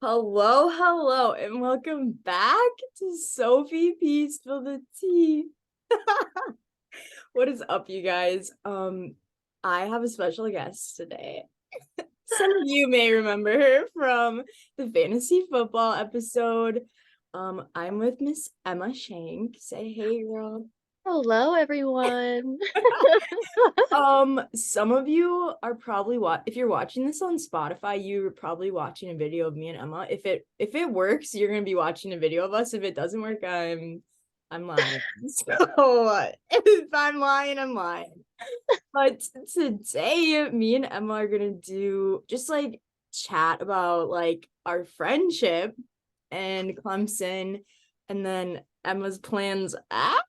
Hello, and welcome back to Sophie P. Spill the tea. What is up, you guys? I have a special guest today. Some of you may remember her from the fantasy football episode. I'm with Miss Emma Shank. Say hey, girl. Hello, everyone. Some of you are probably if you're watching this on Spotify, you're probably watching a video of me and Emma. If it works, you're gonna be watching a video of us. If it doesn't work, I'm lying. So if I'm lying, I'm lying. But today, me and Emma are gonna do just like chat about like our friendship and Clemson, and then Emma's plans after.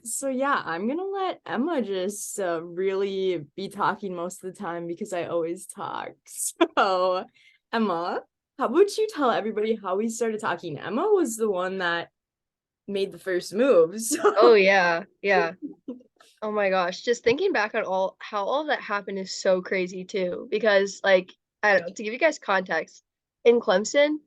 So yeah, I'm gonna let Emma just really be talking most of the time because I always talk. So, Emma, how about you tell everybody how we started talking? Emma was the one that made the first move. Oh So, yeah, yeah. Oh my gosh, just thinking back on all that happened is so crazy too. Because I don't know, to give you guys context, in Clemson,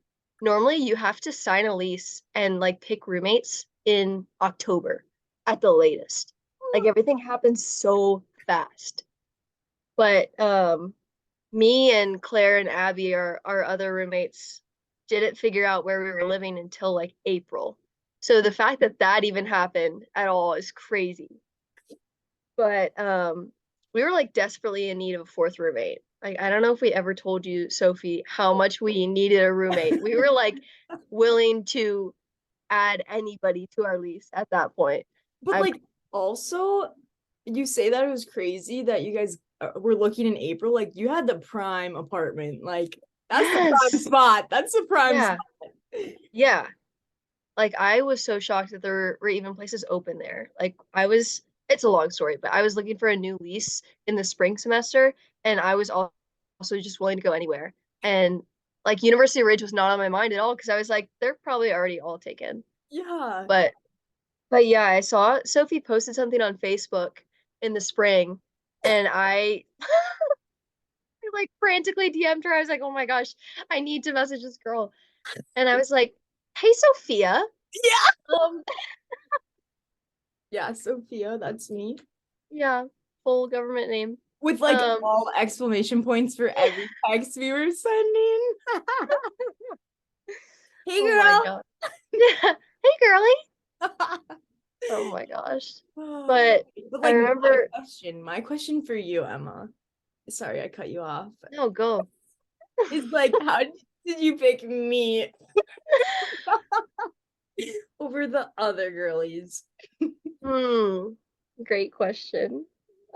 normally you have to sign a lease and pick roommates in October at the latest. Like everything happens so fast. But me and Claire and Abby, our other roommates, didn't figure out where we were living until like April. So the fact that that even happened at all is crazy. But we were like desperately in need of a fourth roommate. Like I don't know if we ever told you, Sophie, how much we needed a roommate. We were like willing to add anybody to our lease at that point. but I like also, you say that it was crazy that you guys were looking in April. Like you had the prime apartment. Like that's the prime Yes. spot. That's the prime Yeah. spot. Yeah. Like I was so shocked that there were even places open there. It's a long story, but I was looking for a new lease in the spring semester and I was also just willing to go anywhere. And like University Ridge was not on my mind at all because I was like, they're probably already all taken. Yeah. But but yeah, I saw Sophie posted something on Facebook in the spring and I like frantically DM'd her. I was like, oh my gosh, I need to message this girl. And I was like, hey Sophia. Yeah. Um, Yeah, Sophia, that's me. Yeah, full government name. With like Um, all exclamation points for every text we were sending. Hey oh my girl. God. Yeah. Hey, girly. Oh my gosh. But But I like remember, my question for you, Emma. Sorry, I cut you off. no, go. Is like, how did you pick me over the other girlies? Hmm. Great question.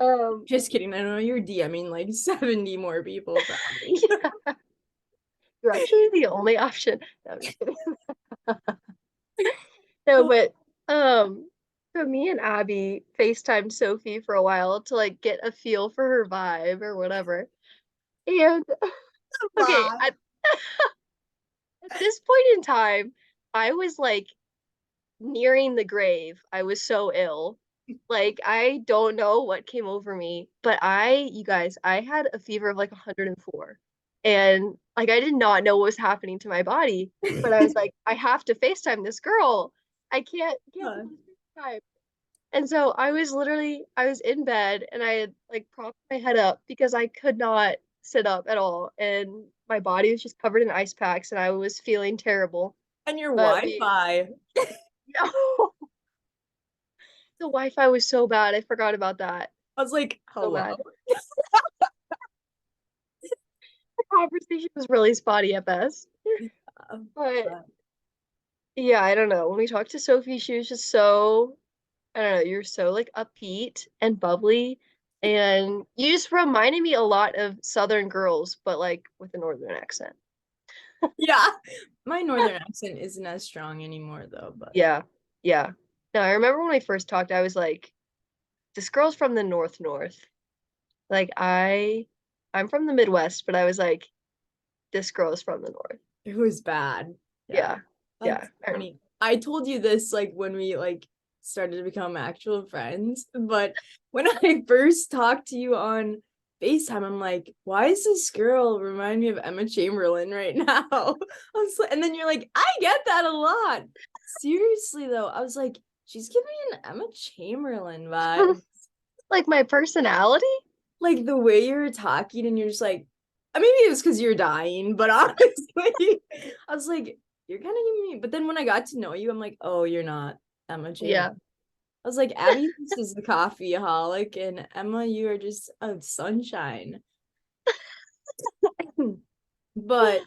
Um, Just kidding. I know you're DMing like 70 more people probably. yeah, you're actually the only option. No, I'm just kidding. No, but so me and Abby FaceTimed Sophie for a while to like get a feel for her vibe or whatever. And okay, Wow. at this point in time, I was like nearing the grave. I was so ill. Like, I don't know what came over me, but you guys, I had a fever of like 104. And like, I did not know what was happening to my body, but I was like, I have to FaceTime this girl. I can't do this FaceTime. And so I was in bed and I had like propped my head up because I could not sit up at all. And my body was just covered in ice packs and I was feeling terrible. And your But we, Wi-Fi. the Wi-Fi was so bad. I forgot about that. I was like, So hello. bad. The conversation was really spotty at best. But yeah, I don't know. When we talked to Sophie, she was just so, I don't know, you're so like upbeat and bubbly. And you just reminded me a lot of Southern girls, but like with a Northern accent. Yeah. My northern accent isn't as strong anymore though, but Yeah. Yeah. No, I remember when we first talked, I was like, this girl's from the North. Like I'm from the Midwest, but I was like, this girl is from the North. it was bad. Yeah. Yeah. Yeah. That's funny. I told you this like when we like started to become actual friends, but when I first talked to you on FaceTime. I'm like, why is this girl remind me of Emma Chamberlain right now? I was like, and then you're like, I get that a lot. Seriously though, I was like, she's giving me an Emma Chamberlain vibe. Like my personality? Like the way you're talking, and you're just like, maybe it was because you're dying, but honestly, I was like, you're kind of giving me. But then when I got to know you, I'm like, oh, you're not Emma Chamberlain. Yeah. I was like, Abby just is the coffeeaholic, and Emma, you are just a sunshine. But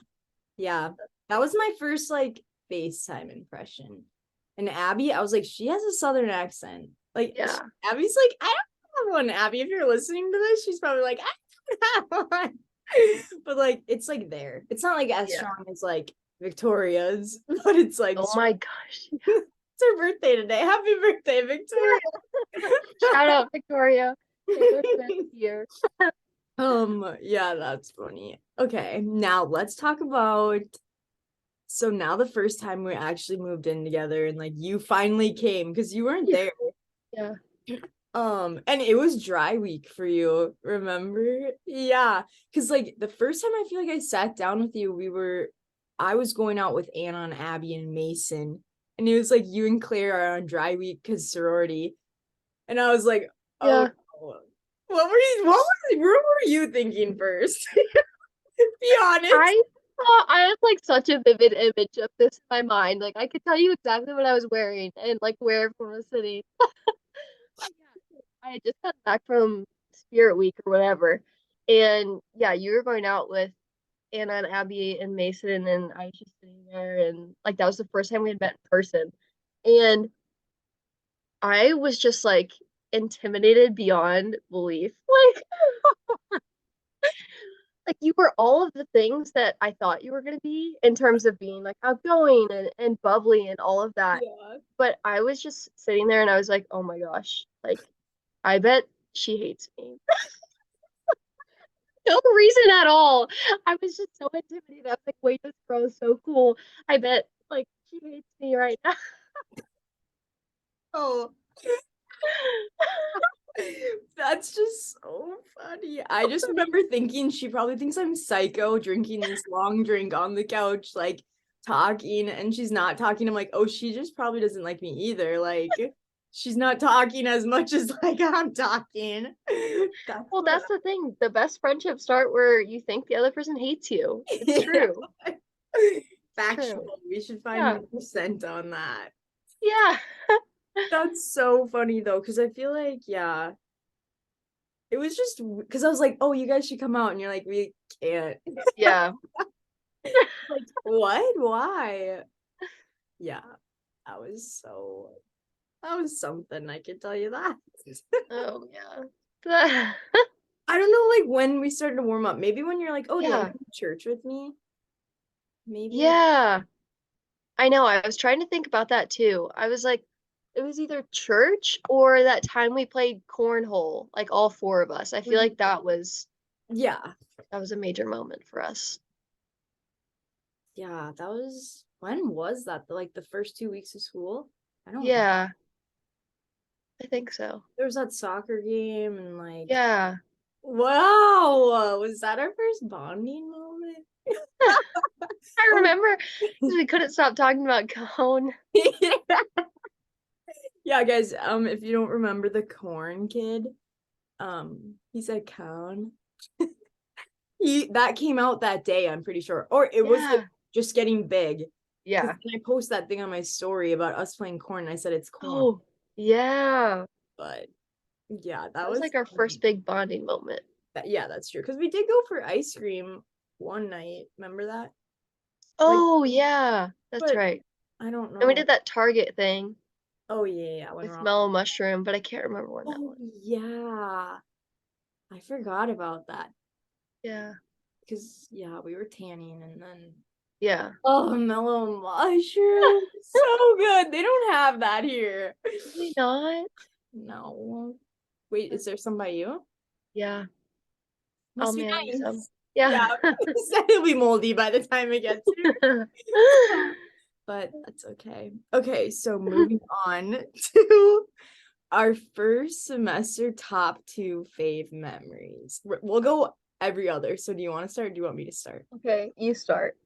yeah, that was my first like FaceTime impression. And Abby, I was like, she has a southern accent. Like Yeah. Abby's like, I don't have one. Abby, if you're listening to this, she's probably like, I don't have one. But like, it's like there. It's not like as Yeah. strong as like Victoria's, but it's like Oh my gosh. it's her birthday today. Happy birthday, Victoria. Shout out Victoria. Taylor Swift here. Yeah, that's funny. Okay, now let's talk about, so now the first time we actually moved in together and like you finally came because you weren't there. Yeah. And it was dry week for you, remember? Yeah, because like the first time I feel like I sat down with you, I was going out with Anna and Abby and Mason, and it was like you and Claire are on dry week because sorority, and I was like, oh Yeah. no. What were you thinking first? Be honest. I have like such a vivid image of this in my mind. Like I could tell you exactly what I was wearing and like where everyone was sitting. I had just got back from Spirit Week or whatever. And yeah, you were going out with Anna and Abby and Mason, and I was just sitting there, and like that was the first time we had met in person. And I was just like intimidated beyond belief. Like you were all of the things that I thought you were gonna be in terms of being like outgoing and bubbly and all of that. Yeah. But I was just sitting there and I was like, oh my gosh, like I bet she hates me. No reason at all. I was just so intimidated. I was like, wait, this girl is so cool. I bet like she hates me right now. Oh, that's just so funny. I just remember thinking she probably thinks I'm psycho drinking this long drink on the couch, like talking, and she's not talking. I'm like, oh, she just probably doesn't like me either. Like, she's not talking as much as like I'm talking. Well, that's the thing. The best friendships start where you think the other person hates you. It's Yeah. true. Factual. True. We should find Yeah. more percent on that. Yeah. That's so funny though, because I feel like, yeah, it was just because I was like, oh, you guys should come out, and you're like, we can't. Yeah. Like, what? Why? Yeah, that was something, I can tell you that. Oh yeah. I don't know, like when we started to warm up. Maybe when you're like, oh, do you want Yeah. to come to church with me? Maybe. Yeah. I know. I was trying to think about that too. I was like, it was either church or that time we played cornhole, like all four of us. I feel like Yeah. that was a major moment for us. Yeah, when was that? Like the first 2 weeks of school? I don't know. Yeah, I think so. There was that soccer game and like, Yeah. wow, was that our first bonding moment? I Oh, remember because we couldn't stop talking about cone. yeah. Yeah, guys, if you don't remember the corn kid, he said cone. That came out that day, I'm pretty sure. Or it was like Yeah. just getting big. Yeah. Because I post that thing on my story about us playing corn, and I said it's corn. Oh, yeah. But yeah, That was like our first big bonding moment. yeah, that's true. Because we did go for ice cream one night. Remember that? Oh, yeah. That's But right. I don't And we know. did that Target thing Oh yeah, when with we're mellow mushroom, but I can't remember when that oh was. yeah. I forgot about that. Yeah. Because yeah, we were tanning and then Yeah. oh, mellow mushroom. So good. They don't have that here. Really not? No. Wait, is there some by you? Yeah. Must I'll be mail you some. nice. Yeah. Yeah. It'll be moldy by the time it gets here. But that's okay. Okay, so moving on to our first semester top two fave memories. We'll go every other. So do you want to start? Or do you want me to start? Okay, you start.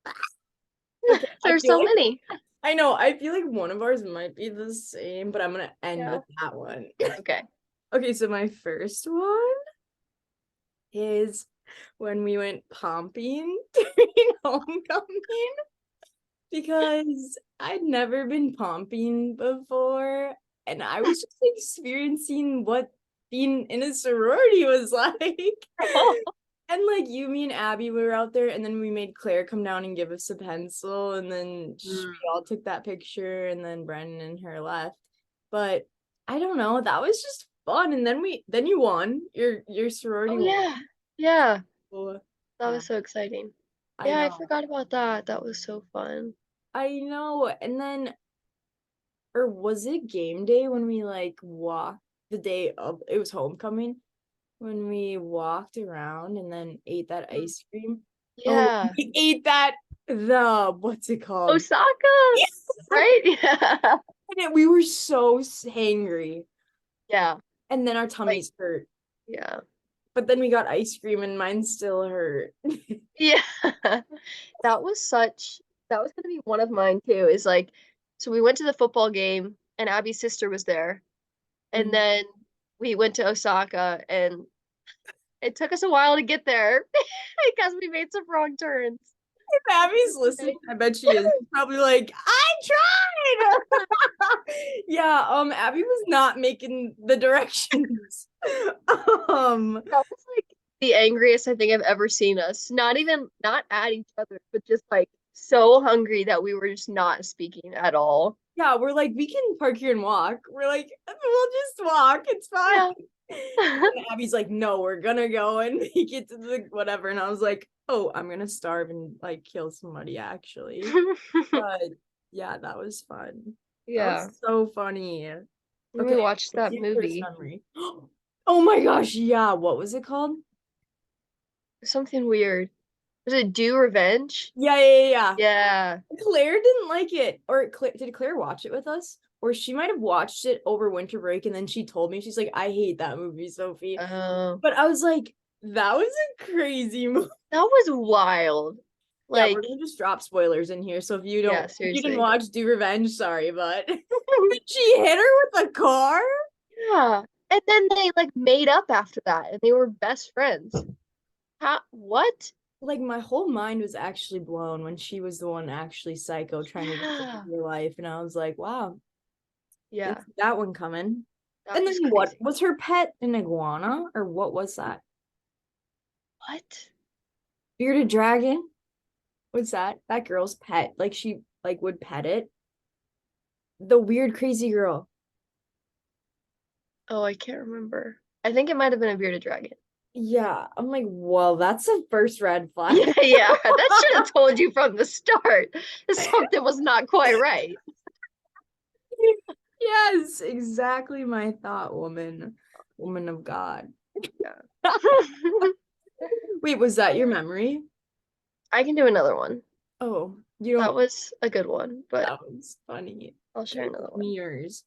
Okay, I There's feel so like many. I know. I feel like one of ours might be the same, but I'm gonna end Yeah. with that one. Okay. Okay, so my first one is when we went pumping during homecoming because I'd never been pumping before, and I was just experiencing what being in a sorority was like. And like you, me, and Abby were out there, and then we made Claire come down and give us a pencil, and then we all took that picture, and then Brennan and her left. But I don't know, that was just fun. And then you won. Your sorority Oh won. yeah. Yeah. So, That yeah, was so exciting. I Yeah, I know. forgot about that. That was so fun. I know. And then, or was it game day when we like walked the day of it was homecoming when we walked around and then ate that Mm. ice cream? Oh, Yeah. we ate that what's it called? Osaka, right? Yeah. We were so hangry, Yeah. and then our Like, tummies hurt. yeah. But then we got ice cream, and mine still hurt. Yeah. That was gonna be one of mine too, is like, so we went to the football game and Abby's sister was there. And Mhm. then we went to Osaka and it took us a while to get there because we made some wrong turns. If Abby's listening, I bet she is. She's probably like, I tried. Yeah, Abby was not making the directions. That was like the angriest I think I've ever seen us. Not at each other, but just like so hungry that we were just not speaking at all. Yeah, we're like, we can park here and walk. We're like, we'll just walk. It's fine. Yeah. And Abby's like, no, we're gonna go and make it to the whatever. And I was like, oh, I'm gonna starve and like kill somebody actually. But yeah, that was fun. That Yeah. was so funny. And we Okay, watched what's that your first movie. memory? Oh my gosh, yeah. What was it called? Something weird. Was it Do Revenge? Yeah. Yeah. Claire didn't like it. Or did Claire watch it with us? Or she might have watched it over winter break and then she told me, she's like, I hate that movie, Sophie. Oh, But I was like, that was a crazy movie. that was wild. Yeah, we're Like, gonna just drop spoilers in here. So yeah, if you didn't seriously. watch Do Revenge, sorry, but she hit her with a car. Yeah. And then they like made up after that and they were best friends. How, what? Like my whole mind was actually blown when she was the one actually psycho trying to save Yeah. your life. And I was like, wow, didn't Yeah. see that one coming. That And then was what crazy. was her pet an iguana or what was that? What? Bearded dragon? What's that? That girl's pet. Like she like would pet it. The weird crazy girl. Oh, I can't remember. I think it might have been a bearded dragon. Yeah, I'm like, well, that's a first red Yeah, flag. yeah. That should have told you from the start. Something was not quite right. Yes, exactly my thought, woman of God. Yeah. Wait, was that your memory? I can do another one. Oh, you That don't. was a good one, but That was funny. I'll share Okay, another me one. yours.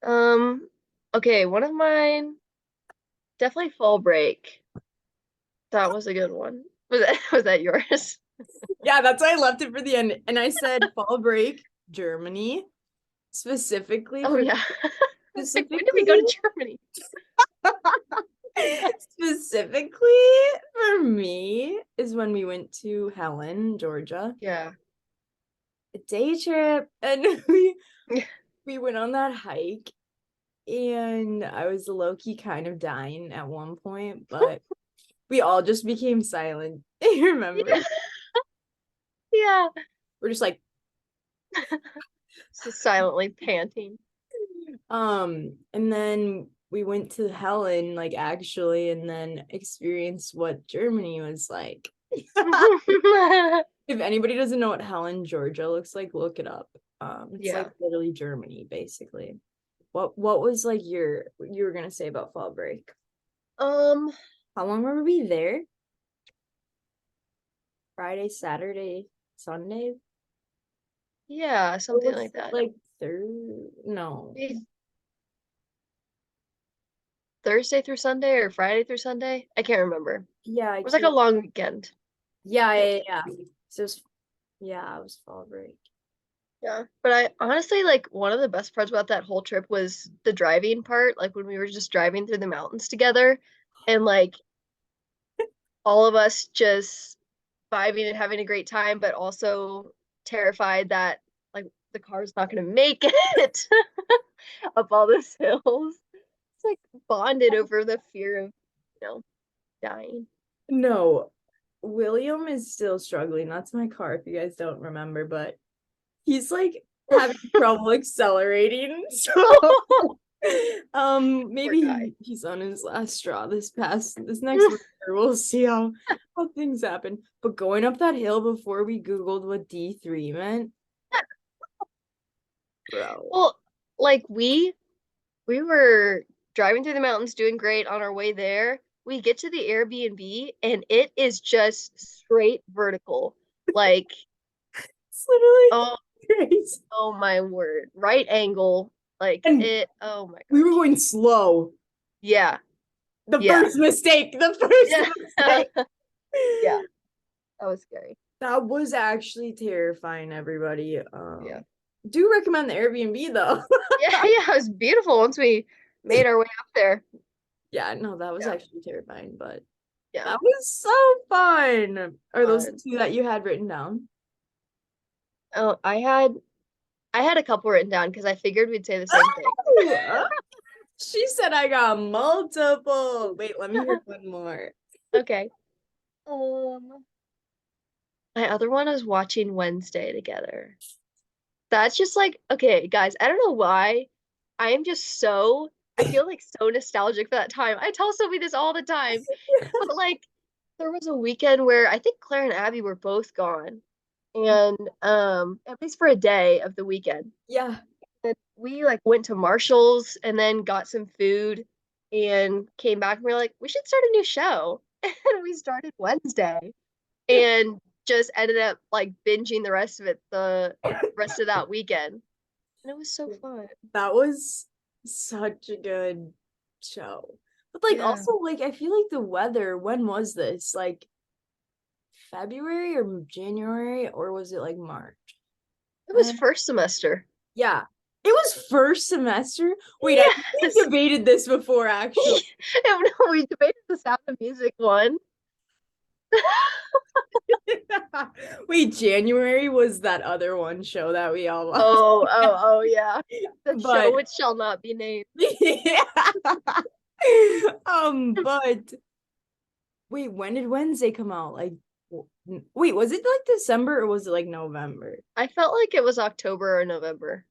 Um, okay, one of mine, definitely Fall Break. That was a good one. Was that yours? Yeah, that's why I left it for the end. And I said fall break, Germany, specifically Oh for yeah. Like, when did we specifically go to Germany? specifically for me is when we went to Helen, Georgia, Yeah. a day trip, and we went on that hike, and I was low-key kind of dying at one point, but we all just became silent. You remember? Yeah. Yeah. We're just like, Just silently panting. and then we went to Helen, like actually, and then experienced what Germany was like. If anybody doesn't know what Helen, Georgia looks like, look it up. It's like Yeah. literally Germany, basically. What was like you were gonna say about fall break? Um, How long were we there? Friday, Saturday, Sunday? yeah, Or something was like that. like third? No. Thursday through Sunday or Friday through Sunday. I can't remember. Yeah, I It was like a can't. long weekend. Yeah. So it was, yeah, it was fall break. Yeah. But I honestly like one of the best parts about that whole trip was the driving part, like when we were just driving through the mountains together and like all of us just vibing and having a great time, but also terrified that like the car's not gonna make it up all those hills. It's like bonded over the fear of, you know, dying. No, William is still struggling. That's my car, if you guys don't remember, but he's like having trouble accelerating. So Poor maybe guy. he's on his last straw this next winter. We'll see how things happen. But going up that hill before we Googled what D3 meant, bro. Well, like we were driving through the mountains doing great on our way there. We get to the Airbnb and it is just straight vertical. Like, It's literally oh, crazy. oh my word. Right angle. Like And it, oh my we were gosh. going slow. Yeah. The Yeah. first mistake. The first Yeah. mistake. Yeah. That was scary. That was actually terrifying, everybody. Yeah. Do recommend the Airbnb though. Yeah, yeah, it was beautiful once we made our way up there. Yeah, no, that was Yeah. actually terrifying, but Yeah. that was so fun. Are those the Fun. two that you had written down? Oh, I had a couple written down because I figured we'd say the same thing. Oh, she said I got multiple. Wait, let me hear one more. Okay. Um, my other one is watching Wednesday together. That's just like, okay, guys, I don't know why. I am just so, I feel like so nostalgic for that time. I tell Sophie this all the time, but like there was a weekend where I think Claire and Abby were both gone. And at least for a day of the weekend. Yeah. And we like went to Marshall's and then got some food and came back and we were like, we should start a new show. And we started Wednesday and just ended up like binging the rest of it the rest of that weekend. And it was so fun. That was such a good show. But like Yeah. also like I feel like the weather, when was this? Like February or January, or was it like March? It was first semester. Yeah. It was first semester. Wait, I think we Yes. debated this before actually. No, we debated the Sound of Music one. Wait, January was that other one show that we all watched. Oh, yeah. The show But which shall not be named. yeah. But wait, when did Wednesday come out? Like wait, was it like December or was it like November? I felt like it was October or November.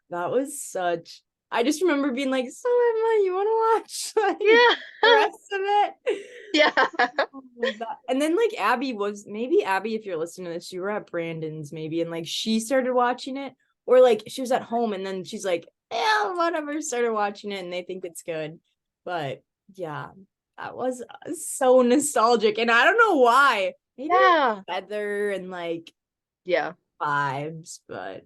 That was such. I just remember being like, "So Emma, you want to watch like Yeah. the rest of it?" Yeah. And then like Abby was maybe Abby, if you're listening to this, you were at Brandon's maybe, and like she started watching it, or like she was at home and then she's like, "Yeah, whatever," started watching it and they think it's good. But yeah, that was so nostalgic, and I don't know why. Maybe Yeah. weather and like Yeah. vibes, but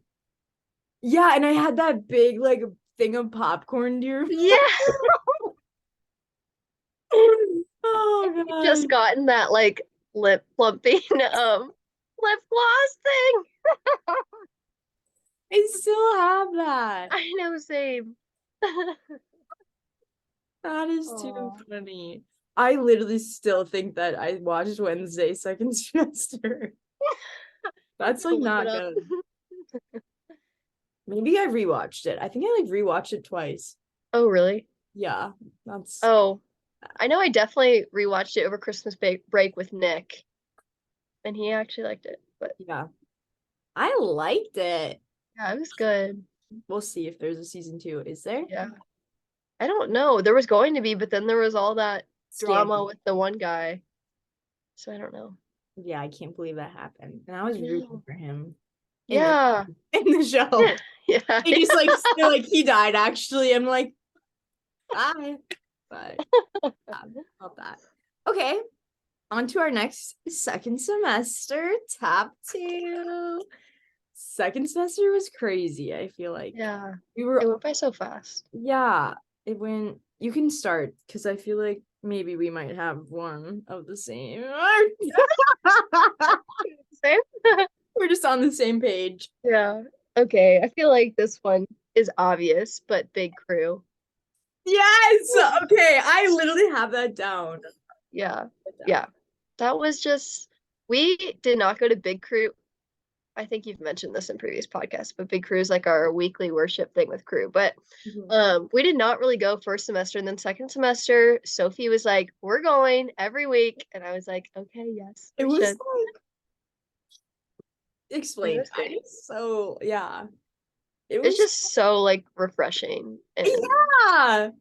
yeah, and I had that big like thing of popcorn to your Yeah. oh god. Just gotten that like lip plumping lip gloss thing. I still have that. I know, same. That is too Aw. funny. I literally still think that I watched Wednesday second semester. That's like Look it not up. good. Maybe I rewatched it. I think I like rewatched it twice. Oh, really? Yeah, that's Oh, I know I definitely rewatched it over Christmas break with Nick, and he actually liked it. But yeah. I liked it. yeah, it was good. We'll see if there's a season 2. Is there? Yeah. I don't know. There was going to be, but then there was all that drama Scandal. with the one guy. So I don't know. Yeah, I can't believe that happened. And I was rooting No. for him in the Yeah. in the show. Yeah. They just like feel like he died actually. I'm like, bye. But about that. Okay. On to our next second semester. Top 2. Second semester was crazy. I feel like Yeah. we It were went by so fast. yeah, it went You can start because I feel like maybe we might have one of the same. Same? We're just on the same page. Yeah. Okay. I feel like this one is obvious, but big crew. Yes. Okay. I literally have that down. Yeah. Yeah. That was just, we did not go to big crew. I think you've mentioned this in previous podcasts, but big crew is like our weekly worship thing with crew. But Mhm. we did not really go first semester, and then second semester, Sophie was like, "We're going every week," and I was like, "Okay, yes, It we was should." like It explain, was great. guys. So yeah, it It's was just so like refreshing, and yeah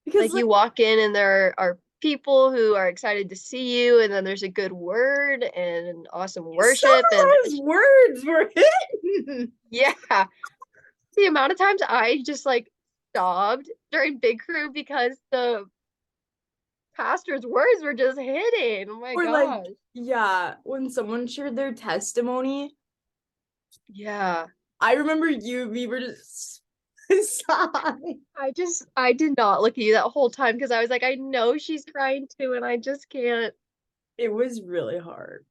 because like like you walk in and there are people who are excited to see you, and then there's a good word and awesome some worship, and of those words were hidden. yeah, the amount of times I just like sobbed during big crew because the pastor's words were just hitting. Oh my Or like gosh. yeah, when someone shared their testimony, Yeah. I remember we were just sobbing. I did not look at you that whole time because I was like, I know she's crying too, and I just can't. It was really hard.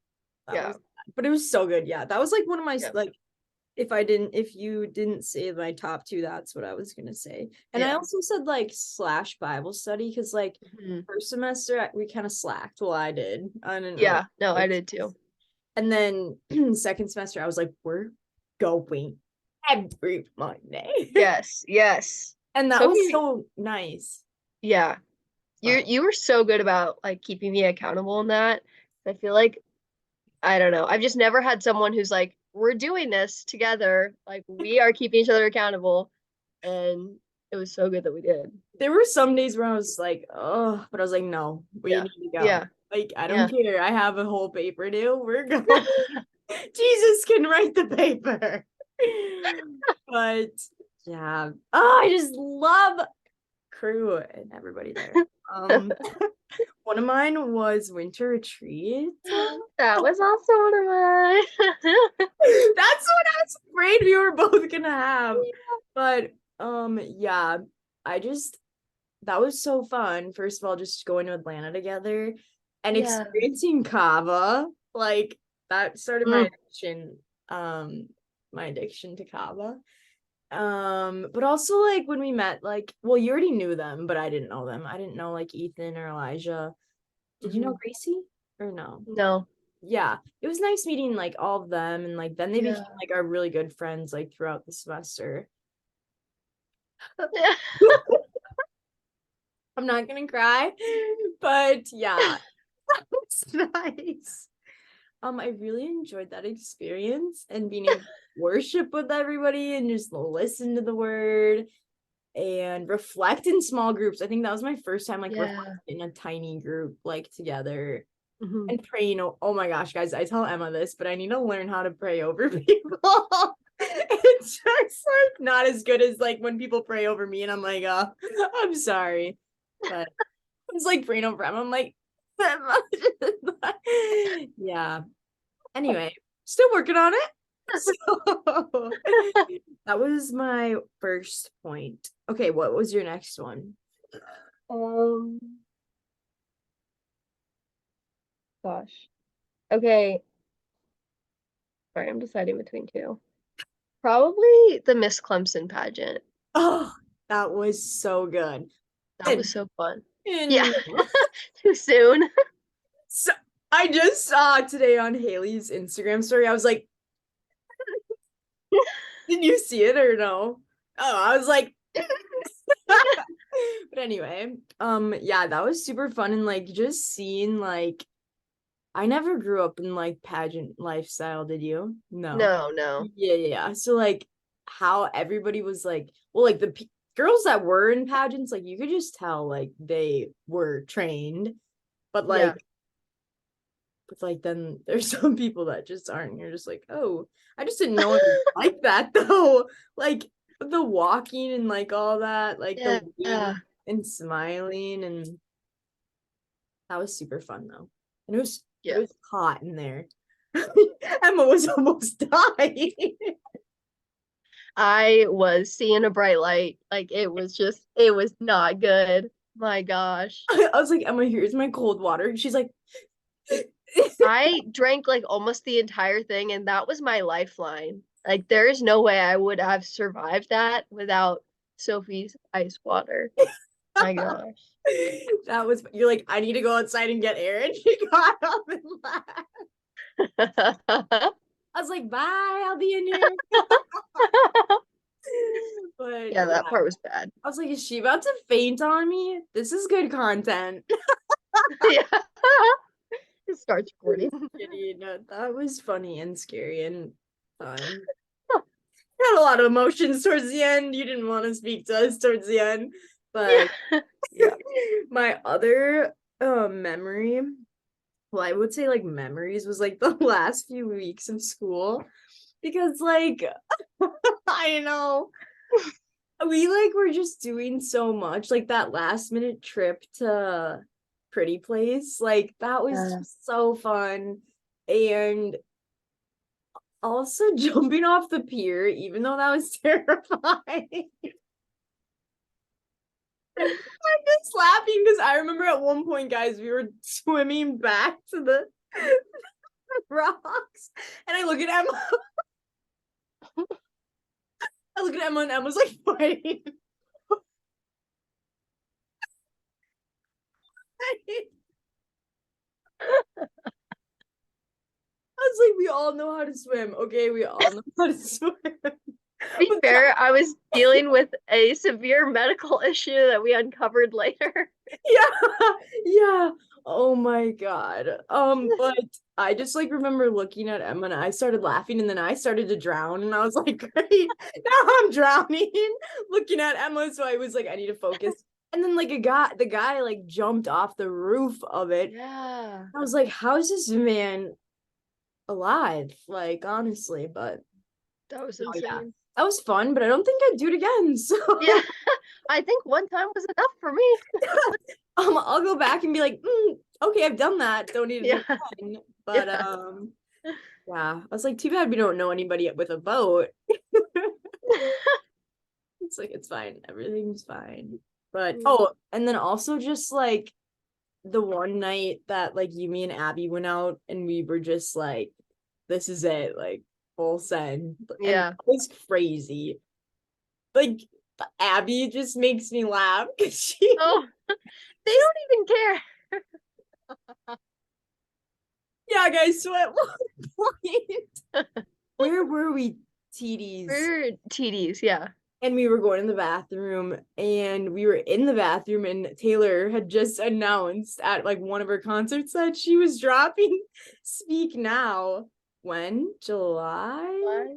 That Yeah. was, but it was so good. Yeah, that was like one of my Yeah. like if you didn't say my top two, that's what I was gonna say. And I Yeah. also said like slash Bible study because like Mhm. first semester we kind of slacked. Well, I did. I didn't really. Yeah. No, I did too. And then second semester, I was like, we're going every Monday, Yes. Yes. and that was Sophie, so nice. yeah. But You were so good about like keeping me accountable in that. I feel like I don't know. I've just never had someone who's like, we're doing this together. Like we are keeping each other accountable. And it was so good that we did. there were some days where I was like, oh, but I was like, no, we Yeah. need to go. Yeah. Like, I don't Yeah. care. I have a whole paper due. We're going. Jesus can write the paper. But yeah. Oh, I just love crew and everybody there. Um, one of mine was winter retreat. That was also one of mine. That's what I was afraid we were both gonna have. But yeah, I just that was so fun. First of all, just going to Atlanta together and Yeah. experiencing kava. Like that started Mm. um my addiction to kava. But also like when we met, like, well, you already knew them, but I didn't know them. I didn't know like Ethan or Elijah. Did you know Mhm. Gracie or no? No. Yeah, it was nice meeting like all of them, and like then they became Yeah. like our really good friends like throughout the semester. Yeah. I'm not gonna cry, but yeah, it's nice. I really enjoyed that experience and being able to worship with everybody and just listen to the word and reflect in small groups. I think that was my first time like Yeah. reflecting in a tiny group like together Mhm. and praying. Oh my gosh, guys, I tell Emma this, but I need to learn how to pray over people. It's just like not as good as like when people pray over me, and I'm like, I'm sorry, but it's like praying over Emma. I'm like, yeah. Anyway, still working on it. So that was my first point. Okay, what was your next one? Um, gosh. Okay. Sorry, I'm deciding between two. Probably the Miss Clemson pageant. Oh, that was so good. That And was so fun. Yeah. and Too soon. so I just saw today on Haley's Instagram story. I was like, did you see it or no? Oh, I was like, but anyway, yeah, that was super fun and like just seeing like I never grew up in like pageant lifestyle, did you? No. No, no. Yeah. So like how everybody was like, well, like the girls that were in pageants, like you could just tell like they were trained, but Yeah. then there's some people that just aren't. You're just like, oh, I just didn't know it was like that though. Like the walking and like all that, like the waiting Yeah. and smiling, and that was super fun though. And it Yeah. was hot in there. Emma was almost dying. I was seeing a bright light. Like it was not good. My gosh. I was like, Emma, here's my cold water. And she's like, I drank like almost the entire thing, and that was my lifeline. Like there is no way I would have survived that without Sophie's ice water. My gosh. that was, you're like, I need to go outside and get air. And she got up and left. I was like, bye, I'll be in here. But Yeah, that part was bad. I was like, is she about to faint on me? This is good content. Yeah. It starts recording. No, that was funny and scary and fun. Had a lot of emotions towards the end. You didn't want to speak to us towards the end, but Yeah. my other memory, well, I would say like memories was like the last few weeks of school because like I know we like were just doing so much, like that last minute trip to Pretty Place, like that was just so fun. And also jumping off the pier, even though that was terrifying. I'm just laughing because I remember at one point, guys, we were swimming back to the rocks, and I look at Emma. I look at Emma, and Emma's like fighting. I was like, we all know how to swim. Okay, we all know how to swim. To be fair, I was dealing with a severe medical issue that we uncovered later. Yeah. Oh my god. But I just like remember looking at Emma and I started laughing and then I started to drown and I was like, great, now I'm drowning. Looking at Emma, so I was like, I need to focus. And then like the guy like jumped off the roof of it. Yeah. I was like, how is this man alive? Like honestly, but That was oh yeah. insane. That was fun, but I don't think I'd do it again. So Yeah. I think one time was enough for me. I'll go back and be like, okay, I've done that. Don't need to do Yeah. it again. But yeah, I was like, too bad we don't know anybody with a boat. It's like it's fine, everything's fine. But oh, and then also just like the one night that like you, me, and Abby went out and we were just like, this is it, like full send. Yeah. And it was crazy. Like Abby just makes me laugh because she Oh, they don't even care. yeah, guys, so at one point, where were we? TDs. We're TDs, yeah. And we were going in the bathroom, and we were in the bathroom, and Taylor had just announced at like one of her concerts that she was dropping Speak Now. When? July?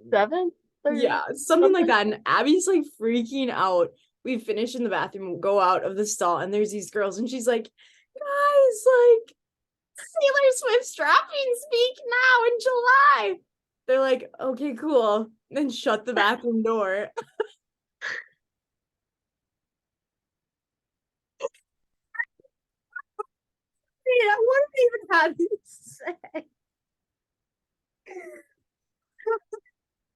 7th? Yeah, something like that. And Abby's like freaking out. We finish in the bathroom, go out of the stall, and there's these girls, and she's like, guys, like, Taylor Swift's dropping Speak Now in July. They're like, okay, cool. Then shut the bathroom door. Yeah, what did they even have to say?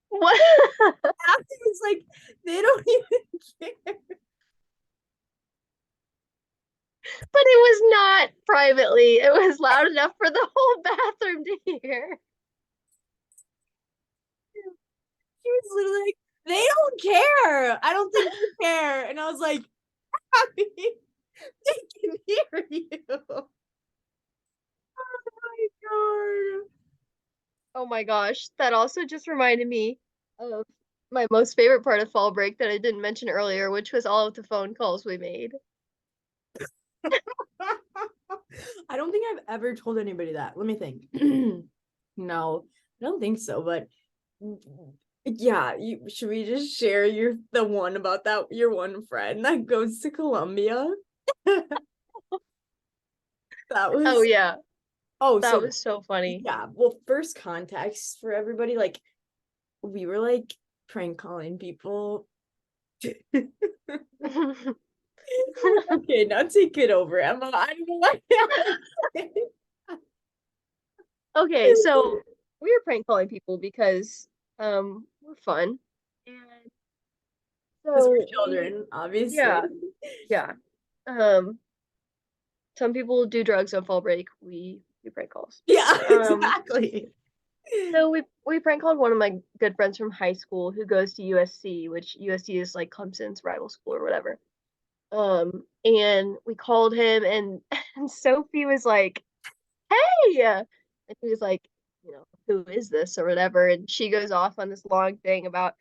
What? Abby was like, they don't even care. But it was not privately. It was loud enough for the whole bathroom to hear. She was literally like, they don't care. I don't think they care. And I was like, Abby, they can hear you. Oh my god. Oh my gosh. That also just reminded me of my most favorite part of fall break that I didn't mention earlier, which was all of the phone calls we made. I don't think I've ever told anybody that. Let me think. No, I don't think so. But yeah, should we just share the one about that your one friend that goes to Colombia? That was Oh yeah. oh That so was so funny. yeah. Well, first context for everybody, like we were like prank calling people. Okay, now take it over, Emma. I don't know what. Okay, so we were prank calling people because were fun. And Because we're so children, obviously. yeah, yeah. Um, some people do drugs on fall break. We do prank calls. Yeah, Um, exactly. so we prank called one of my good friends from high school who goes to USC, which USC is like Clemson's rival school or whatever. And we called him, and and Sophie was like, "Hey," and he was like, "Who is this?" or whatever, and she goes off on this long thing about,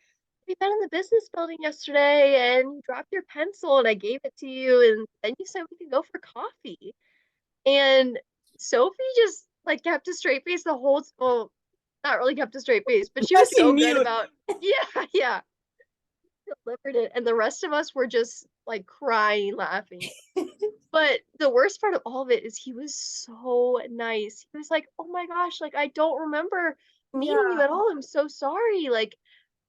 "We met in the business building yesterday, and you dropped your pencil, and I gave it to you, and then you said we could go for coffee." And Sophie just like kept a straight face the whole, well, not really kept a straight face, but she was so Fucking good mute. about, yeah, yeah, delivered it, and the rest of us were just like crying, laughing. But the worst part of all of it is he was so nice. He was like, "Oh my gosh, like I don't remember meeting you Yeah, at all. I'm so sorry. Like,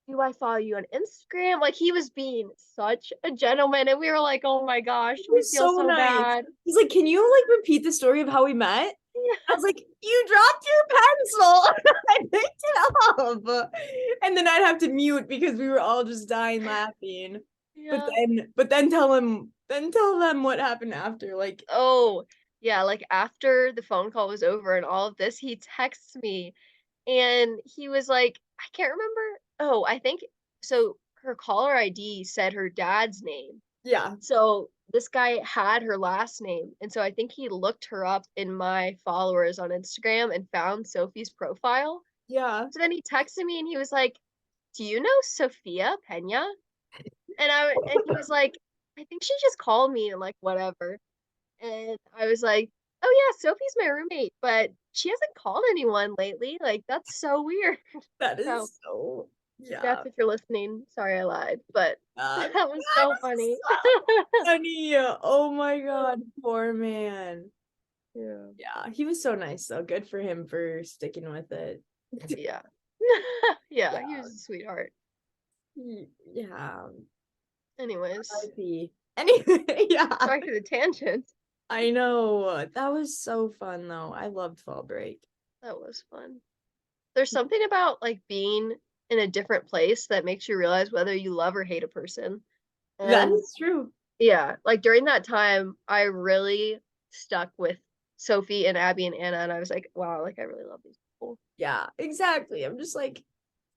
do I follow you on Instagram?" Like he was being such a gentleman, and we were like, "Oh my gosh, he we was feel so so nice. bad." He's like, can you like repeat the story of how we met? I Yeah, was like, you dropped your pencil. I picked it up. And then I'd have to mute because we were all just dying laughing. But yeah. then tell them what happened after. Like, Oh, yeah, like after the phone call was over and all of this, he texts me and he was like, I can't remember. Oh, I think so. Her caller ID said her dad's name. yeah, So this guy had her last name. And so I think he looked her up in my followers on Instagram and found Sophie's profile. yeah. So then he texted me and he was like, "Do you know Sophia Pena?" And he was like, "I think she just called me," and like whatever. And I was like, "Oh yeah, Sophie's my roommate, but she hasn't called anyone lately. Like that's so weird." That So, is so, Jeff, yeah. if you're listening, sorry I lied, but That that was so is funny. so funny. Oh my God, poor man. Yeah. Yeah, he was so nice though. Good for him for sticking with it. Yeah. Yeah, he Yeah, was a sweetheart. yeah. Anyways, RIP. Anyway, yeah. back to the tangent. I know. That was so fun though. I loved fall break. That was fun. There's something about like being in a different place that makes you realize whether you love or hate a person. That And is true. yeah, like during that time, I really stuck with Sophie and Abby and Anna, and I was like, wow, like I really love these people. Yeah, exactly. I'm just like,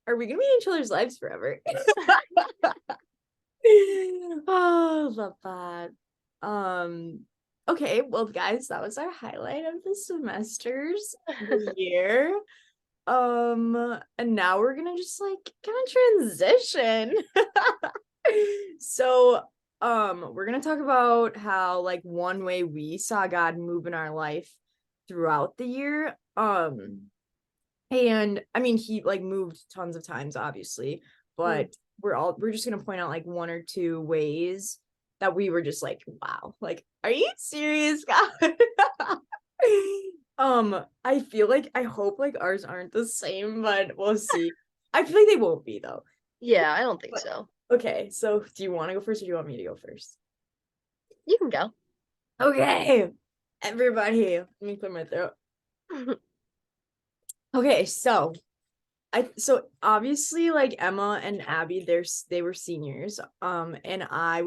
are we gonna be in each other's lives forever? Oh, love that. Um, okay, well, guys, that was our highlight of the semesters, the year. And now we're gonna just like kind of transition. So, we're gonna talk about how like one way we saw God move in our life throughout the year. And I mean, he like moved tons of times, obviously, Mm, but we're just gonna point out like one or two ways that we were just like, wow, like, are you serious, God? I feel like I hope like ours aren't the same, but we'll see. I feel like they won't be though. yeah, I don't think But so. okay, so do you want to go first or do you want me to go first? You can go. Okay, everybody, let me clear my throat. Okay, so so obviously like Emma and Abby, they were seniors. And I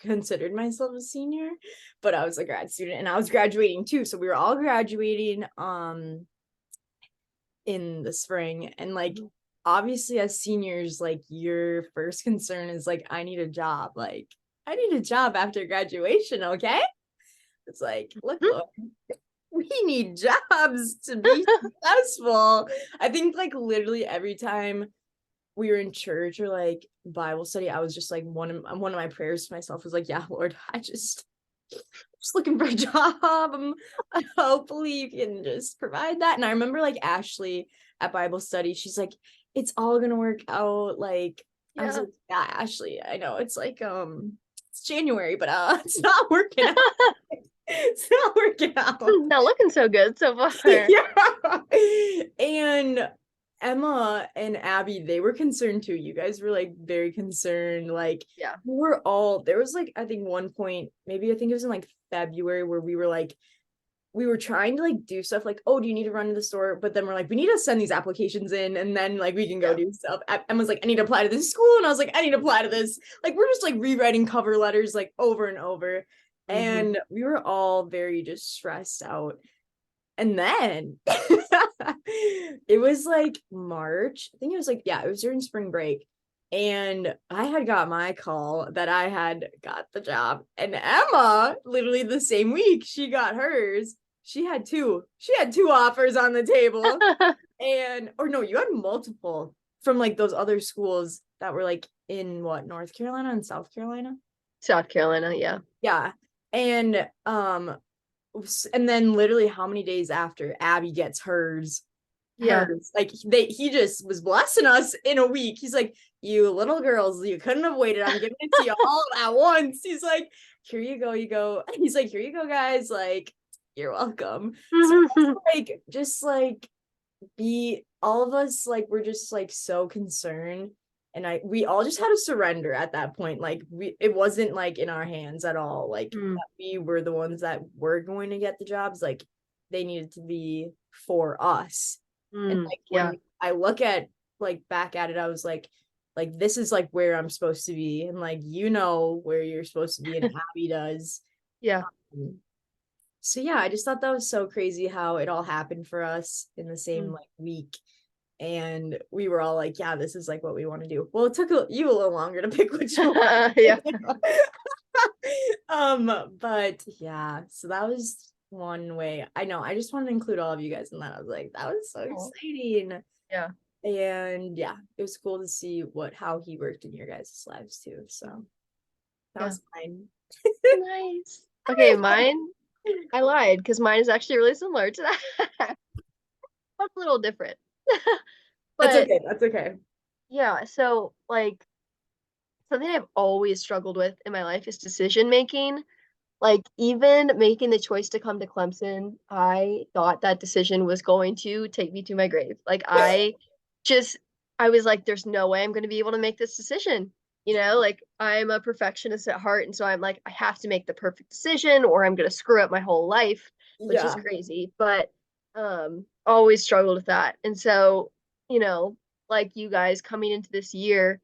considered myself a senior, but I was a grad student and I was graduating too. So we were all graduating in the spring. And like obviously as seniors, like your first concern is like, I need a job. Like, I need a job after graduation, okay? It's like, look, we need jobs to be successful. I think like literally every time we were in church or like Bible study, I was just like one of my prayers to myself was like, yeah, Lord, just looking for a job. Hopefully you can just provide that. And I remember like Ashley at Bible study, she's like, it's all gonna work out. Like I was Yeah. like, yeah, Ashley, I know it's like it's January, but it's not working out. It's not working out. Not looking so good so far. Yeah. And Emma and Abby, they were concerned too. You guys were like very concerned. Like Yeah. there was like, I think one point, maybe I think it was in like February where we were like, we were trying to like do stuff like, oh, do you need to run to the store? But then we're like, we need to send these applications in and then like we can go Yeah. do stuff. Emma's like, I need to apply to this school. And I was like, I need to apply to this. Like, we're just like rewriting cover letters like over and over. Mm-hmm. And we were all very just stressed out. And then it was like March. I think it was like, yeah, it was during spring break. And I had got my call that I had got the job. And Emma, literally the same week, she got hers. She had two. She had two offers on the table. And or no, you had multiple from like those other schools that were like in what, North Carolina and South Carolina? South Carolina, yeah. Yeah. And then literally how many days after Abby gets Yeah. hers, like he just was blessing us in a week. He's like, you little girls, you couldn't have waited. I'm giving it to you all at once. He's like, here you go, you go. He's like, here you go, guys, like, you're welcome. So like just like be all of us, like we're just like so concerned, and we all just had to surrender at that point. Like it wasn't like in our hands at all, like Mm, we were the ones that were going to get the jobs. Like they needed to be for us. And like yeah. when I look at like back at it, I was like this is like where I'm supposed to be, and like where you're supposed to be, and Abby does. Yeah. um, so yeah, I just thought that was so crazy how it all happened for us in the same Mm. like week. And we were all like, yeah, this is like what we want to do. Well, it took you a little longer to pick which one. Yeah. But yeah, so that was one way. I know, I just wanted to include all of you guys in that. I was like, that was so Cool. exciting. Yeah. And yeah, it was cool to see how he worked in your guys' lives too. So that Yeah. was fine. Nice. Okay, mine, I lied because mine is actually really similar to that. But a little different. That's But okay. That's okay. yeah, so like something I've always struggled with in my life is decision making. Like even making the choice to come to Clemson, I thought that decision was going to take me to my grave. Like just I was like, there's no way I'm going to be able to make this decision. Like I'm a perfectionist at heart, and so I'm like, I have to make the perfect decision or I'm going to screw up my whole life, which is Yeah. crazy. But always struggled with that. And so, you know, like you guys coming into this year,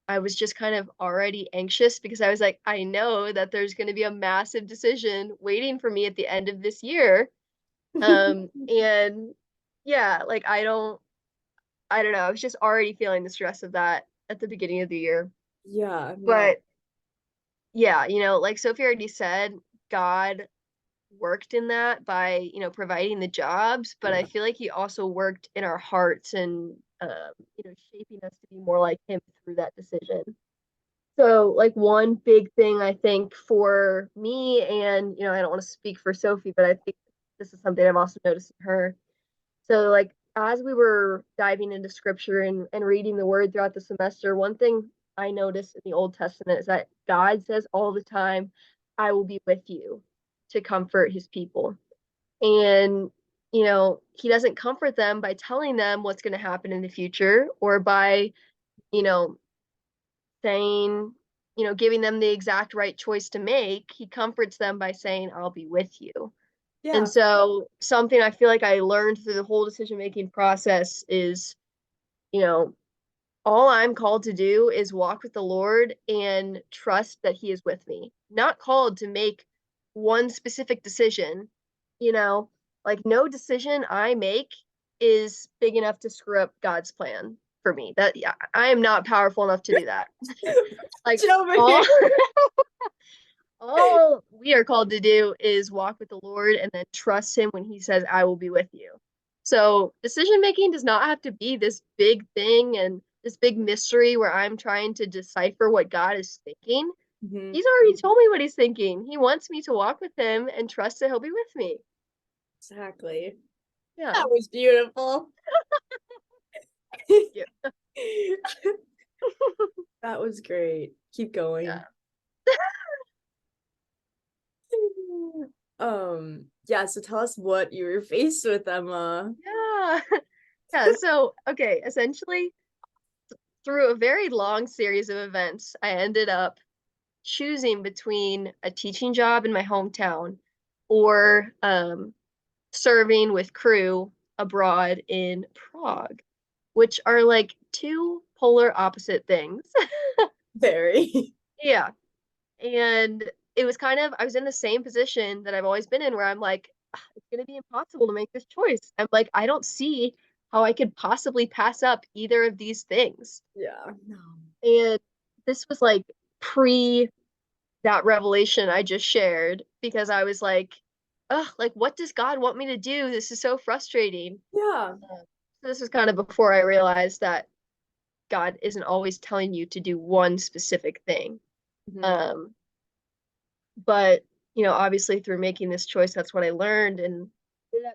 I was just kind of already anxious because I was like, I know that there's going to be a massive decision waiting for me at the end of this year. And yeah, like I don't know, I was just already feeling the stress of that at the beginning of the year. Yeah, no. But yeah, like Sophie already said, God worked in that by, providing the jobs, but I feel like he also worked in our hearts and shaping us to be more like him through that decision. So, like, one big thing I think for me, and I don't want to speak for Sophie, but I think this is something I've also noticed in her. So, like, as we were diving into scripture and reading the word throughout the semester, one thing I noticed in the Old Testament is that God says all the time, I will be with you to comfort his people. And, he doesn't comfort them by telling them what's going to happen in the future or by, you know, saying, giving them the exact right choice to make. He comforts them by saying, I'll be with you. And Yeah. so, something I feel like I learned through the whole decision making process is, you know, all I'm called to do is walk with the Lord and trust that He is with me. Not called to make one specific decision, you know, like no decision I make is big enough to screw up God's plan for me. That yeah, I am not powerful enough to do that. Like Get over here. all all we are called to do is walk with the Lord and then trust him when he says I will be with you. So decision making does not have to be this big thing and this big mystery where I'm trying to decipher what God is thinking. Mhm. He's already told me what he's thinking. He wants me to walk with him and trust that he'll be with me. Exactly. Yeah. That was beautiful. Yeah. That was great. Keep going. Yeah. Yeah, so tell us what you were faced with, Emma. Yeah. Yeah. So, okay, essentially, through a very long series of events, I ended up choosing between a teaching job in my hometown or serving with crew abroad in Prague, which are like two polar opposite things. Very. Yeah. And it was kind of, I was in the same position that I've always been in where I'm like, "Ah, it's going to be impossible to make this choice." I'm like, I don't see how I could possibly pass up either of these things. Yeah. No. And this was like pre that revelation I just shared because I was like, oh, like, what does God want me to do? This is so frustrating. Yeah. So this was kind of before I realized that God isn't always telling you to do one specific thing. Mhm. Um, but obviously through making this choice, that's what I learned and ended up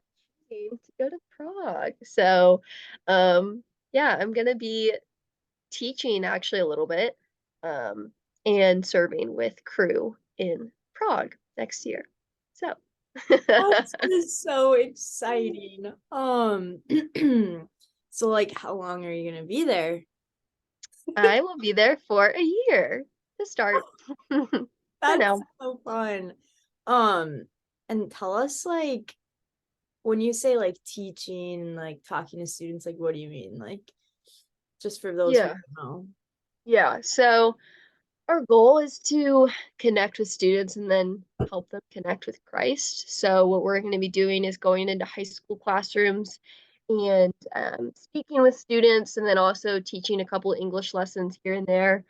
choosing to go to Prague. So, yeah, I'm gonna be teaching actually a little bit, um, and serving with crew in Prague next year. So, That's just so exciting. So like how long are you gonna be there? I will be there for a year to start for That's now. so fun. Um, and tell us like when you say like teaching, like talking to students, like what do you mean? Like just for those who Yeah, don't know. yeah. So our goal is to connect with students and then help them connect with Christ. So what we're going to be doing is going into high school classrooms and speaking with students, and then also teaching a couple of English lessons here and there.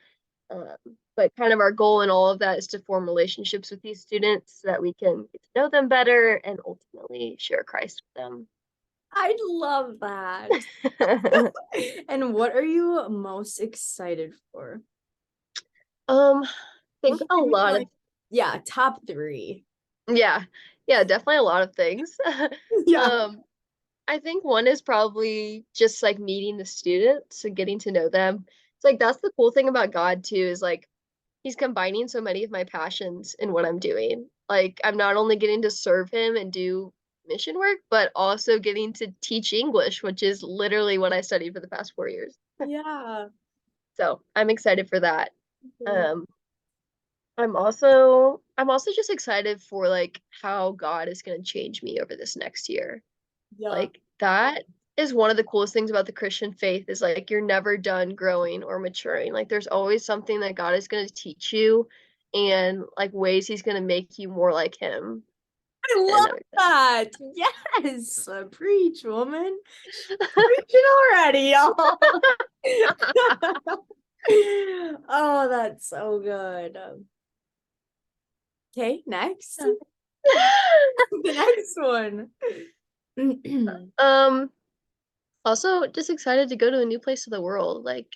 Um, but kind of our goal in all of that is to form relationships with these students so that we can get to know them better and ultimately share Christ with them. I love that. And what are you most excited for? I Like, think a give me lot of, like, yeah, top three. yeah, yeah, definitely a lot of things. Yeah. Um, I think one is probably just like meeting the students and getting to know them. It's like that's the cool thing about God too, is like he's combining so many of my passions in what I'm doing. Like I'm not only getting to serve him and do mission work, but also getting to teach English, which is literally what I studied for the past 4 years. Yeah. So I'm excited for that. Um, I'm also just excited for like how God is going to change me over this next year. Yeah. Like that is one of the coolest things about the Christian faith is like you're never done growing or maturing. Like there's always something that God is going to teach you and like ways he's going to make you more like him. I And love that. Yes. Preach, woman. She's preaching already, y'all. Oh, that's so good. Okay, next. The next one. um also just excited to go to a new place of the world. Like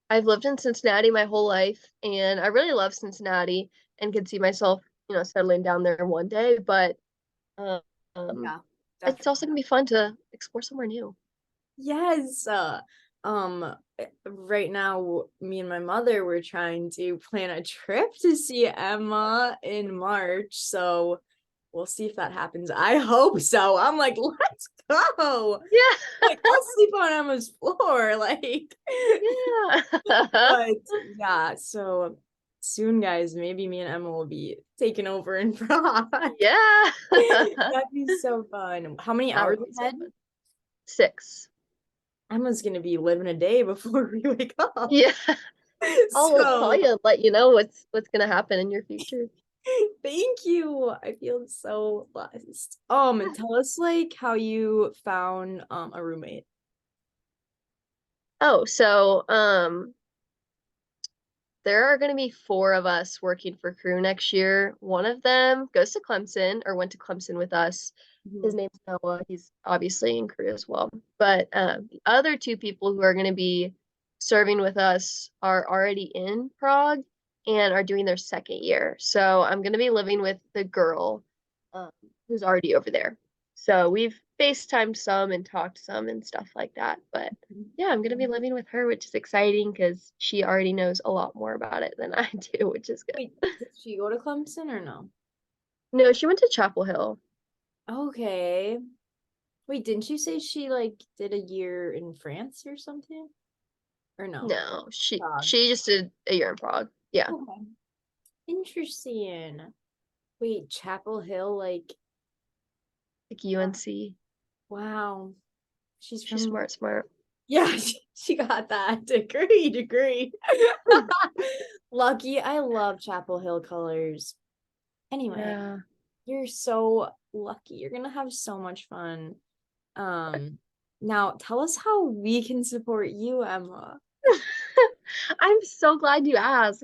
I've lived in Cincinnati my whole life and I really love Cincinnati and could see myself, settling down there one day, but um Yeah, it's also definitely. gonna be fun to explore somewhere new. Yes. Right now, me and my mother were trying to plan a trip to see Emma in March. So we'll see if that happens. I hope so. I'm like, let's go. Yeah. Like, I'll sleep on Emma's floor. Like, Yeah. but yeah, so soon, guys, maybe me and Emma will be taking over in Prague. Yeah. That'd be so fun. How many That hours would be so ahead? fun. 6. Emma's gonna be living a day before we wake up. Yeah. I'll call So you and let you know what's gonna happen in your future. thank you. I feel so blessed. And tell us like how you found a roommate. Oh, so there are going to be 4 of us working for crew next year. One of them goes to Clemson or went to Clemson with us. His Mhm. name's Noah. He's obviously in crew as well. But the other 2 people who are going to be serving with us are already in Prague and are doing their second year. So I'm going to be living with the girl um, who's already over there. So we've FaceTimed some and talked some and stuff like that. But yeah, I'm gonna be living with her, which is exciting because she already knows a lot more about it than I do, which is good. Wait, did she go to Clemson or no? No, she went to Chapel Hill. Okay. Wait, didn't you say she like did a year in France or something? Or no? No, she Prague. she just did a year in Prague. Yeah. Okay. Interesting. Wait, Chapel Hill, like like UNC. Wow. She's She's from, smart. yeah, she got that degree. Lucky. I love Chapel Hill colors. Anyway, Yeah. you're so lucky. You're gonna have so much fun. Now tell us how we can support you, Emma. I'm so glad you asked.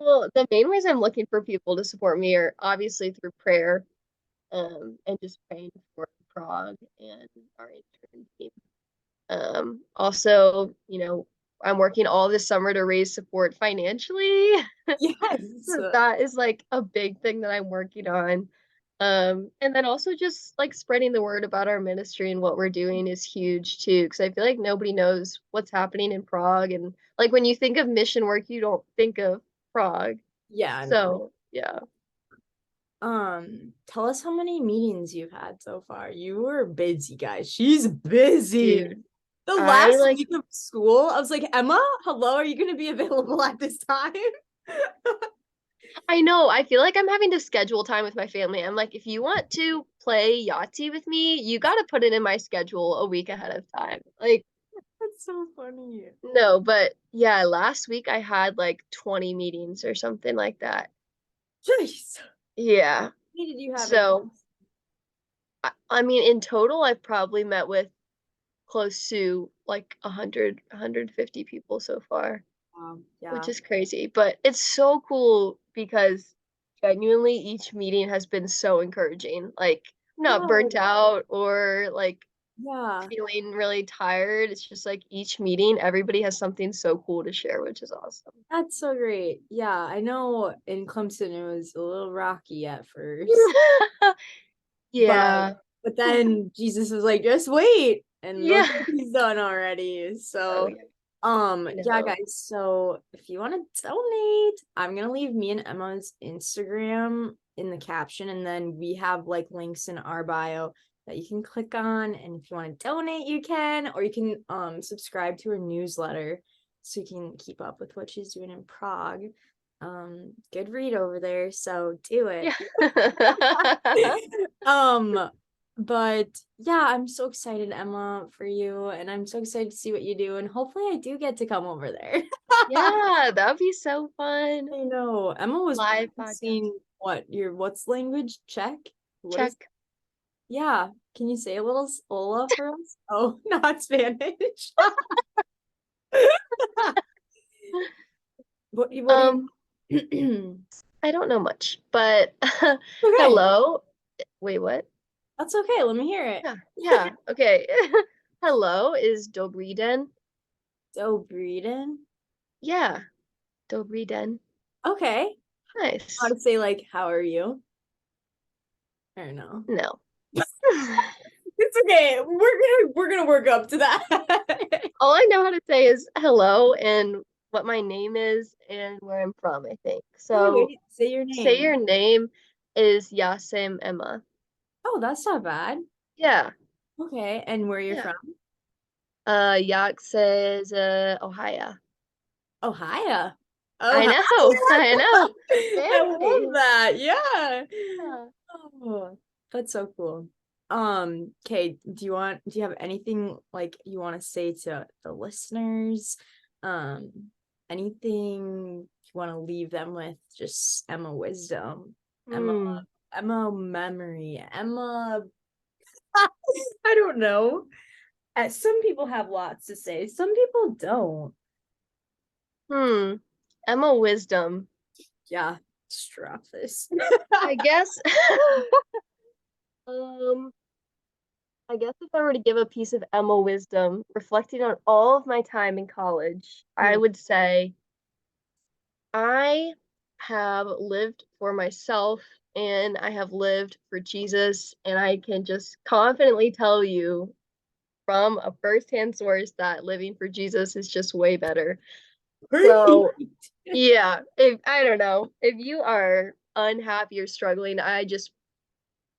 Well, the main reason I'm looking for people to support me are obviously through prayer, and just praying for Prague and our intern team. Also, I'm working all this summer to raise support financially. Yes. That is like a big thing that I'm working on. And then also just like spreading the word about our ministry and what we're doing is huge too, because I feel like nobody knows what's happening in Prague. And like when you think of mission work, you don't think of Prague. Yeah, I know. So yeah, Tell us how many meetings you've had so far. You were busy, guys. She's busy. dude, The I last like, week of school, I was like, Emma, hello, are you gonna be available at this time? I know, I feel like I'm having to schedule time with my family. I'm like, if you want to play Yahtzee with me, you got to put it in my schedule a week ahead of time. Like, That's so funny. no, but yeah, last week I had like 20 meetings or something like that. Jeez. Yeah. How many did you have in So, I mean, in total, I've probably met with close to like 150 people so far, which yeah. is crazy. But it's so cool because genuinely each meeting has been so encouraging. Like, I'm not burnt Good. out or like Yeah. feeling really tired. It's just like each meeting, everybody has something so cool to share, which is awesome. That's so great. Yeah, I know in Clemson it was a little rocky at first, but Yeah. then Jesus was like, just wait, and look Yeah. what he's done already. Oh, So, yeah. I yeah, know. guys. So if you want to donate, I'm gonna leave me and Emma's Instagram in the caption, and then we have like links in our bio that you can click on. And if you want to donate, you can, or you can subscribe to her newsletter so you can keep up with what she's doing in Prague. Good read over there, so do it. Yeah. um, but yeah, I'm so excited, Emma, for you, and I'm so excited to see what you do, and hopefully I do get to come over there. Yeah, that'd be so fun. I know. Emma was Live podcast. practicing what's language? Czech? What is Check. yeah. Can you say a little Ola for us? Oh, not Spanish. What do Um, you I don't know much, but okay. hello. Wait, what? That's okay. Let me hear it. Yeah. Okay. Hello is Dobrý den. So Breeden. Yeah, Dobrý den. Okay. How Nice. to say like how are you? I don't know. No. It's okay. We're gonna work up to that. All I know how to say is hello and what my name is and where I'm from, I think. Okay, So wait, say your say name. your name is Yasem Emma. Oh, that's not bad. Yeah. Okay, and where you're Yeah. from? Yak says Ohio. Ohio. I Ohio. know. I know. I love Fancy. that. Yeah. Yeah. Oh, that's so cool. Okay, do you have anything like you want to say to the listeners? Um, anything you want to leave them with? Just Emma wisdom, Emma, Hmm. Emma memory, Emma. I don't know. Some people have lots to say, some people don't. Hmm. Emma wisdom. Yeah, just drop this. I guess. Um, I guess if I were to give a piece of Emma wisdom, reflecting on all of my time in college, I Hmm. would say I have lived for myself and I have lived for Jesus, and I can just confidently tell you from a firsthand source that living for Jesus is just way better. So, yeah, if I don't know, if you are unhappy or struggling, I just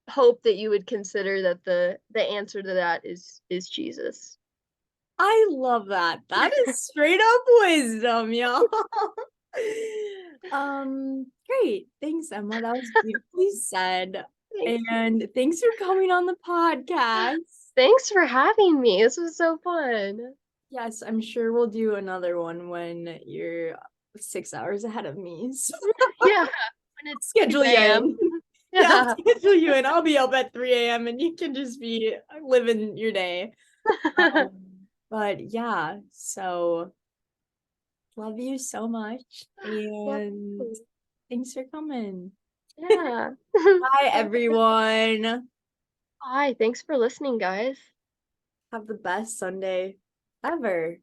hope that you would consider that the answer to that is Jesus. I love that. That is straight up wisdom, y'all. Great. Thanks, Emma. That was beautifully said. Thanks. And thanks for coming on the podcast. Thanks for having me. This was so fun. Yes, I'm sure we'll do another one when you're 6 hours ahead of me. So Yeah, when it's 2 schedule you a.m. in. Yeah, I'll Yeah. schedule you in. I'll be up at 3 a.m. and you can just be living your day. But yeah, so love you so much. Love And you. thanks for coming. Yeah. Bye, everyone. Bye. Thanks for listening, guys. Have the best Sunday ever.